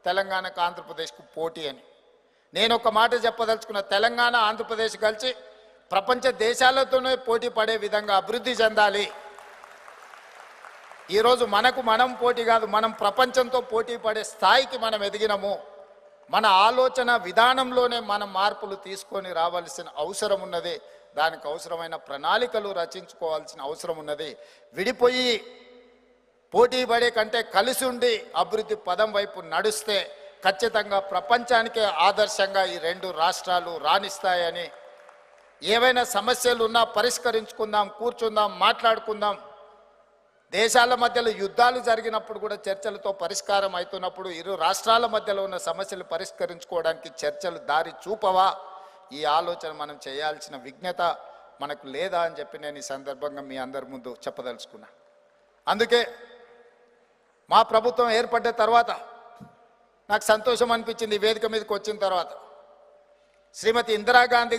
తెలంగాణకు ఆంధ్రప్రదేశ్కు పోటీ అని. నేను ఒక మాట చెప్పదలుచుకున్న, తెలంగాణ ఆంధ్రప్రదేశ్ కలిసి ప్రపంచ దేశాలతోనే పోటీ పడే విధంగా అభివృద్ధి చెందాలి. ఈరోజు మనకు మనం పోటీ కాదు, మనం ప్రపంచంతో పోటీ పడే స్థాయికి మనం ఎదిగినము. మన ఆలోచన విధానంలోనే మనం మార్పులు తీసుకొని రావాల్సిన అవసరం ఉన్నది. దానికి అవసరమైన ప్రణాళికలు రచించుకోవాల్సిన అవసరం ఉన్నది. విడిపోయి పోటీ పడే కంటే కలిసి ఉండి అభివృద్ధి పదం వైపు నడుస్తే ఖచ్చితంగా ప్రపంచానికే ఆదర్శంగా ఈ రెండు రాష్ట్రాలు రాణిస్తాయని, ఏవైనా సమస్యలు ఉన్నా పరిష్కరించుకుందాం, కూర్చుందాం, మాట్లాడుకుందాం. దేశాల మధ్యలో యుద్ధాలు జరిగినప్పుడు కూడా చర్చలతో పరిష్కారం అవుతున్నప్పుడు ఇరు రాష్ట్రాల మధ్యలో ఉన్న సమస్యలు పరిష్కరించుకోవడానికి చర్చలు దారి చూపవా? ఈ ఆలోచన మనం చేయాల్సిన విజ్ఞత మనకు లేదా అని చెప్పి నేను ఈ సందర్భంగా మీ అందరి ముందు చెప్పదలుచుకున్నా. అందుకే మా ప్రభుత్వం ఏర్పడ్డ తర్వాత నాకు సంతోషం అనిపించింది. వేదిక మీదకి వచ్చిన తర్వాత శ్రీమతి ఇందిరాగాంధీ